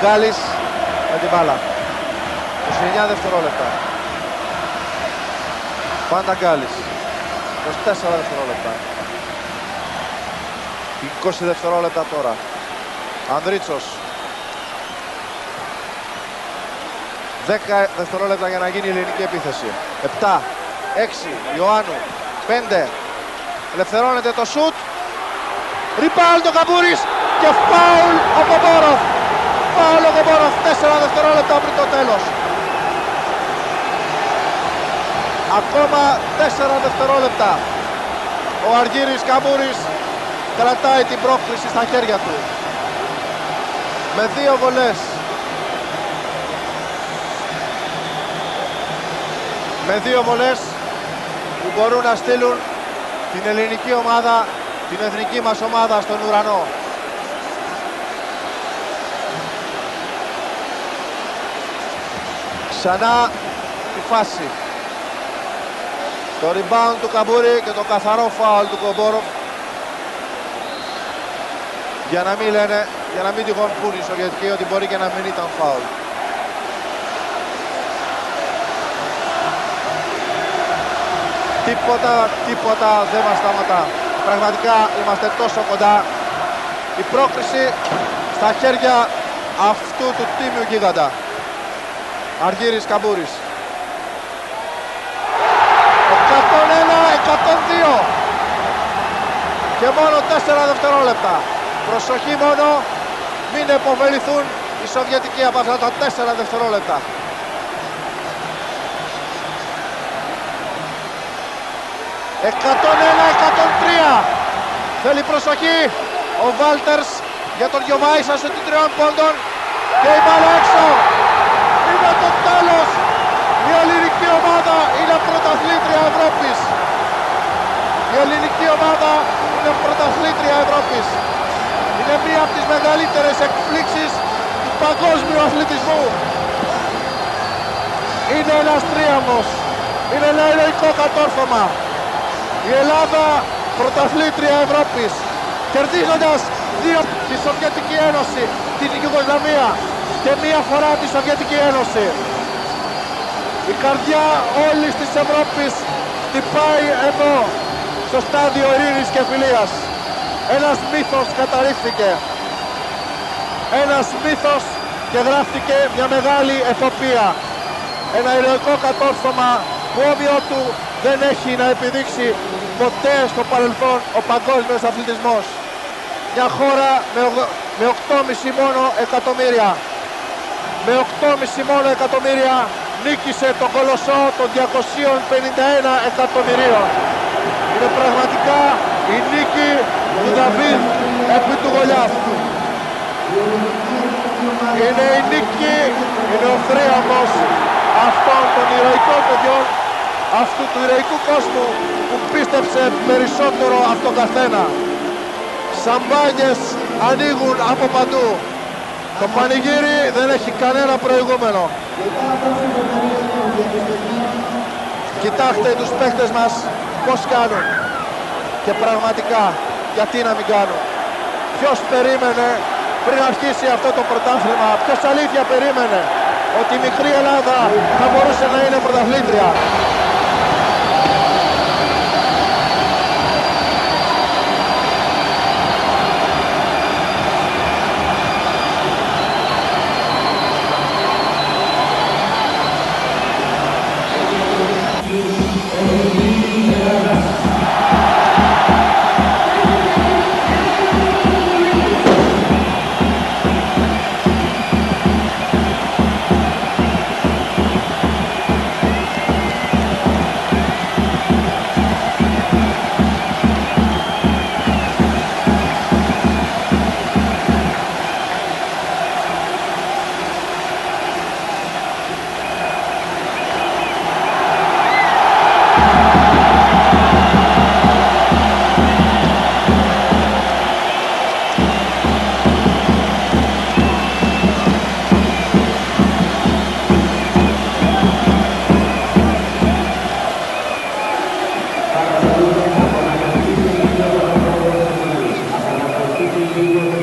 Γκάλης με την μπάλα. 29 δευτερόλεπτα. Πάντα Γκάλης. 24 δευτερόλεπτα. 20 δευτερόλεπτα τώρα. Ανδρίτσος. 10 δευτερόλεπτα για να γίνει η ελληνική επίθεση. 7, 6, Ιωάννου, 5. Ελευθερώνεται το σουτ. Rebound ο Καμπούρης και φάουλ ο Κομπόροφ. Φάουλ ο Κομπόροφ. 4 δευτερόλεπτα πριν το τέλος. Ακόμα 4 δευτερόλεπτα. Ο Αργύρης Καμπούρης κρατάει την πρόκριση στα χέρια του. Με 2 βολές. Με 2 βολές που μπορούν να στείλουν την ελληνική ομάδα, την εθνική μας ομάδα στον ουρανό. Ξανά τη φάση. Το rebound του Καμπούρη και το καθαρό φάουλ του Κομπόροφ. Για να μην λένε, για να μην τυχόν πούν οι Σοβιετικοί ότι μπορεί και να μην ήταν φάουλ. Τίποτα δεν μας σταματά. Πραγματικά είμαστε τόσο κοντά. Η πρόκριση στα χέρια αυτού του τίμιου γίγαντα. Αργύρης Καμπούρης. 101-102. Και μόνο 4 δευτερόλεπτα. Προσοχή μόνο, μην επωφεληθούν οι Σοβιετικοί από αυτά τα 4 δευτερόλεπτα. «101-103». Θέλει προσοχή ο Βάλτερς για τον Γιωβάησα σε την 3 πόντων και η μπάλα έξω. Είναι το τέλος. Η ελληνική ομάδα είναι πρωταθλήτρια Ευρώπης. Η ελληνική ομάδα είναι πρωταθλήτρια Ευρώπης. Είναι μία από τις μεγαλύτερες εκπλήξεις του παγκόσμιου αθλητισμού. Είναι ένας τρίαμβος. Είναι ένα ηρωικό κατόρθωμα. Η Ελλάδα πρωταθλήτρια Ευρώπης, κερδίζοντας 2 τη Σοβιετική Ένωση, την Ιουγκοσλαβία και 1 φορά τη Σοβιετική Ένωση. Η καρδιά όλης της Ευρώπης χτυπάει εδώ, στο στάδιο ειρήνης και φιλίας. Ένας μύθος καταρρίφθηκε. Ένας μύθος και γράφτηκε μια μεγάλη εποπία. Ένα ηρωικό κατόρθωμα που όμοιο του δεν έχει να επιδείξει ποτέ στο παρελθόν ο παγκόσμιος αθλητισμός. Μια χώρα με 8,5 μόνο εκατομμύρια. Με 8,5 μόνο εκατομμύρια νίκησε το κολοσσό των 251 εκατομμυρίων. Είναι πραγματικά η νίκη του Δαβίδ επί του Γολιάθ. Είναι η νίκη, είναι ο θρίαμβος αυτών των ηρωικών παιδιών, αυτού του ηρωικού κόσμου που πίστεψε περισσότερο από τον καθένα. Σαμπάνιες ανοίγουν από παντού. Το πανηγύρι δεν έχει κανένα προηγούμενο. Κοιτάξτε τους παίχτες μας πώς κάνουν. Και πραγματικά, γιατί να μην κάνουν. Ποιος περίμενε πριν αρχίσει αυτό το πρωτάθλημα, ποιος αλήθεια περίμενε ότι η μικρή Ελλάδα θα μπορούσε να είναι πρωταθλήτρια. Thank you.